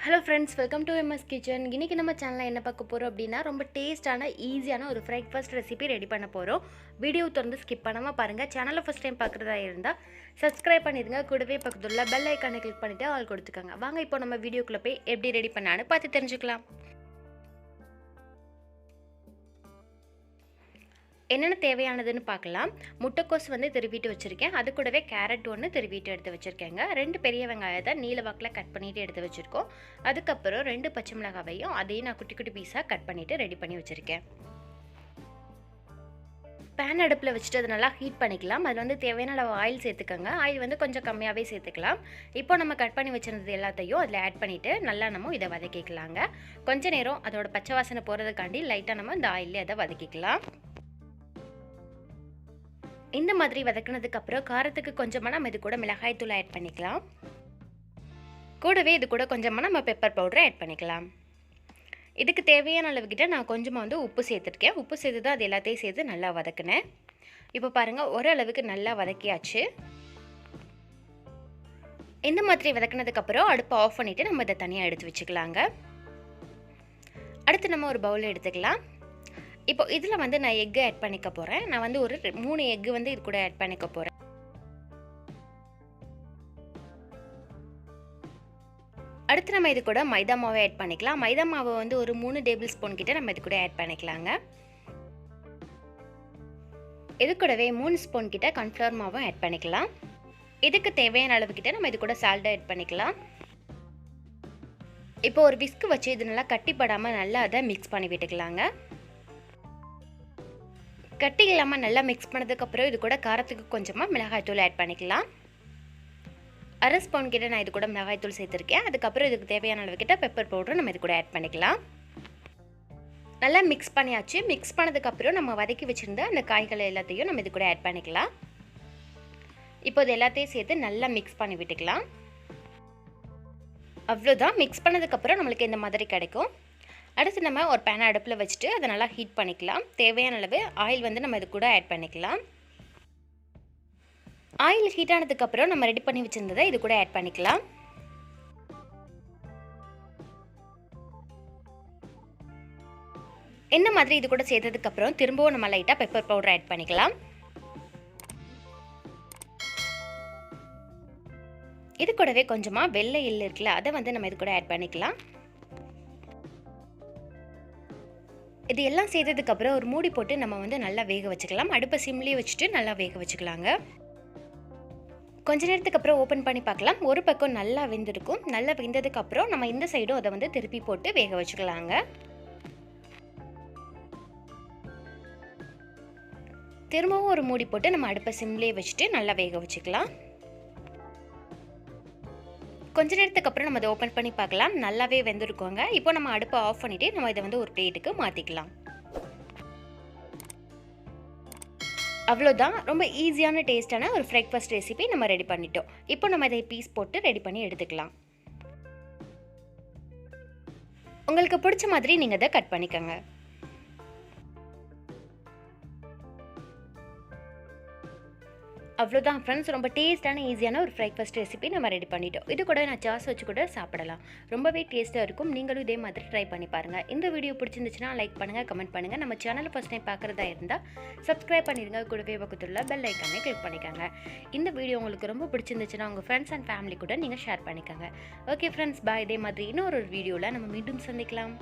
Hello friends, welcome to MS kitchen. இன்றைக்கி நம்ம சேனலில் என்ன பார்க்க போகிறோம் அப்படின்னா, ரொம்ப டேஸ்ட்டான ஈஸியான ஒரு பிரேக்ஃபாஸ்ட் ரெசிபி ரெடி பண்ண போகிறோம். வீடியோ தொடர்ந்து ஸ்கிப் பண்ணாமல் பாருங்கள். சேனலை ஃபஸ்ட் டைம் பார்க்குறதா இருந்தால் சப்ஸ்கிரைப் பண்ணிடுங்க. கூடவே பக்கத்துல பெல் ஐக்கானை கிளிக் பண்ணிவிட்டு ஆல் கொடுத்துக்கோங்க. வாங்க இப்போ நம்ம வீடியோக்குள்ளே போய் எப்படி ரெடி பண்ணான்னு பார்த்து தெரிஞ்சுக்கலாம். என்னென்ன தேவையானதுன்னு பார்க்கலாம். முட்டைக்கோஸ் திருவிட்டு வச்சுருக்கேன். அது கூடவே கேரட் ஒன்று திருவிட்டு எடுத்து வச்சுருக்கேங்க. 2 பெரிய வெங்காயத்தை நீல வாக்கில் கட் பண்ணிவிட்டு எடுத்து வச்சுருக்கோம். அதுக்கப்புறம் 2 பச்சை மிளகாவையும் அதையும் நான் குட்டி குட்டி பீஸாக கட் பண்ணிவிட்டு ரெடி பண்ணி வச்சுருக்கேன். பேன் அடுப்பில் வச்சுட்டு அதை நல்லா ஹீட் பண்ணிக்கலாம். அதில் தேவையான அளவு ஆயில் சேர்த்துக்கோங்க. ஆயில் கொஞ்சம் கம்மியாகவே சேர்த்துக்கலாம். இப்போ நம்ம கட் பண்ணி வச்சுருந்தது எல்லாத்தையும் அதில் ஆட் பண்ணிவிட்டு நல்லா நம்ம இதை வதக்கிக்கலாங்க. கொஞ்சம் நேரம் அதோட பச்சை வாசனை போகிறதுக்காண்டி லைட்டாக நம்ம இந்த ஆயிலே அதை வதக்கிக்கலாம். இந்த மாதிரி வதக்கினதுக்கு அப்புறம் காரத்துக்கு கொஞ்சமாக நம்ம இது கூட மிளகாய் தூள் ஆட் பண்ணிக்கலாம். கூடவே இது கூட கொஞ்சமாக நம்ம பெப்பர் பவுடர் ஆட் பண்ணிக்கலாம். இதுக்கு தேவையான அளவுக்கிட்ட நான் கொஞ்சமாக உப்பு சேர்த்துருக்கேன். உப்பு சேர்த்து தான் அது எல்லாத்தையும் சேர்த்து நல்லா வதக்கினேன். இப்போ பாருங்கள், ஓரளவுக்கு நல்லா வதக்கியாச்சு. இந்த மாதிரி வதக்கினதுக்கப்புறம் அடுப்பை ஆஃப் பண்ணிவிட்டு நம்ம இதை தனியாக எடுத்து வச்சுக்கலாங்க. அடுத்து நம்ம ஒரு பவுல் எடுத்துக்கலாம். இப்போ இதில் நான் எக்கு ஆட் பண்ணிக்க போகிறேன். நான் ஒரு 3 எக்கு இது கூட ஆட் பண்ணிக்க போகிறேன். அடுத்து நம்ம இது கூட மைதா மாவை ஆட் பண்ணிக்கலாம். மைதா மாவை ஒரு 3 டேபிள் ஸ்பூன் கிட்ட நம்ம இது கூட ஆட் பண்ணிக்கலாங்க. இது கூடவே 3 ஸ்பூன் கிட்ட கார்ன்ஃப்ளவர் மாவும் ஆட் பண்ணிக்கலாம். இதுக்கு தேவையான அளவு கிட்ட நம்ம இது கூட சால்ட் ஆட் பண்ணிக்கலாம். இப்போ ஒரு விஸ்க் வச்சு இது நல்லா கட்டிப்படாமல் நல்லா அதை மிக்ஸ் பண்ணி விட்டுக்கலாங்க. கட்டி இல்லாமல் நல்லா மிக்ஸ் பண்ணதுக்கப்புறம் இது கூட காரத்துக்கு கொஞ்சமாக மிளகாய்த்தூள் ஆட் பண்ணிக்கலாம். 1/2 ஸ்பூன் கிட்ட நான் இது கூட மிளகாய்த்தூள் சேர்த்துருக்கேன். அதுக்கப்புறம் இதுக்கு தேவையான அளவுக்கிட்ட பெப்பர் பவுடர் நம்ம இது கூட ஆட் பண்ணிக்கலாம். நல்லா மிக்ஸ் பண்ணியாச்சு. மிக்ஸ் பண்ணதுக்கப்புறம் நம்ம வதக்கி வச்சுருந்த அந்த காய்களை எல்லாத்தையும் நம்ம இது கூட ஆட் பண்ணிக்கலாம். இப்போ இது எல்லாத்தையும் சேர்த்து நல்லா மிக்ஸ் பண்ணி விட்டுக்கலாம். அவ்வளோதான். மிக்ஸ் பண்ணதுக்கப்புறம் நம்மளுக்கு இந்த மாதிரி கிடைக்கும். அடுத்து நம்ம ஒரு பேனை அடுப்பில் வச்சுட்டு அதை நல்லா ஹீட் பண்ணிக்கலாம். தேவையான அளவு ஆயில் நம்ம இது கூட ஆட் பண்ணிக்கலாம். ஆயில் ஹீட் ஆனதுக்கப்புறம் நம்ம ரெடி பண்ணி வச்சுருந்ததை இது கூட ஆட் பண்ணிக்கலாம். இந்த மாதிரி இது கூட சேர்த்ததுக்கப்புறம் திரும்பவும் நம்ம லைட்டாக பெப்பர் பவுடர் ஆட் பண்ணிக்கலாம். இது கூடவே கொஞ்சமாக வெள்ளை எள்ளு இருக்குல்ல, அதை நம்ம இது கூட ஆட் பண்ணிக்கலாம். இது எல்லாம் செய்ததுக்கப்புறம் ஒரு மூடி போட்டு நம்ம நல்லா வேக வச்சுக்கலாம். அடுப்பை சிம்லேயே வச்சுட்டு நல்லா வேக வச்சுக்கலாங்க. கொஞ்ச நேரத்துக்கு அப்புறம் ஓப்பன் பண்ணி பார்க்கலாம். ஒரு பக்கம் நல்லா வெந்திருக்கும். நல்லா வெந்ததுக்கப்புறம் நம்ம இந்த சைடும் அதை திருப்பி போட்டு வேக வச்சுக்கலாங்க. திரும்பவும் ஒரு மூடி போட்டு நம்ம அடுப்பை சிம்லேயே வச்சுட்டு நல்லா வேக வச்சுக்கலாம். கொஞ்ச நேரத்துக்கு அப்புறம் நம்ம அதை ஓப்பன் பண்ணி பார்க்கலாம். நல்லாவே வெந்திருக்கோங்க. இப்போ நம்ம அடுப்பை ஆஃப் பண்ணிவிட்டு நம்ம இதை ஒரு பிளேட்டுக்கு மாற்றிக்கலாம். அவ்வளோதான். ரொம்ப ஈஸியான டேஸ்டான ஒரு பிரேக்ஃபாஸ்ட் ரெசிபி நம்ம ரெடி பண்ணிட்டோம். இப்போ நம்ம இதை பீஸ் போட்டு ரெடி பண்ணி எடுத்துக்கலாம். உங்களுக்கு பிடிச்ச மாதிரி நீங்கள் இதை கட் பண்ணிக்கோங்க. அவ்வளோதான் ஃப்ரெண்ட்ஸ், ரொம்ப டேஸ்டான ஈஸியான ஒரு பிரேக்ஃபாஸ்ட் ரெசிபி நம்ம ரெடி பண்ணிட்டோம். இது கூட நான் சாஸ் வச்சு கூட சாப்பிடலாம். ரொம்பவே டேஸ்ட்டாக இருக்கும். நீங்களும் இதே மாதிரி ட்ரை பண்ணி பாருங்கள். இந்த வீடியோ பிடிச்சிருந்துச்சுன்னா லைக் பண்ணுங்கள், கமெண்ட் பண்ணுங்கள். நம்ம சேனலை ஃபஸ்ட் டைம் பார்க்குறதா இருந்தால் சப்ஸ்கிரைப் பண்ணிடுங்க. கூடவே பக்கத்தில் பெல் ஐக்கானே கிளிக் பண்ணிக்கோங்க. இந்த வீடியோ உங்களுக்கு ரொம்ப பிடிச்சிருந்துச்சுன்னா உங்கள் ஃப்ரெண்ட்ஸ் அண்ட் ஃபேமிலி கூட நீங்கள் ஷேர் பண்ணிக்கோங்க. ஓகே ஃப்ரெண்ட்ஸ், பாய். இதே மாதிரி இன்னொரு வீடியோவில் நம்ம மீண்டும் சந்திக்கலாம்.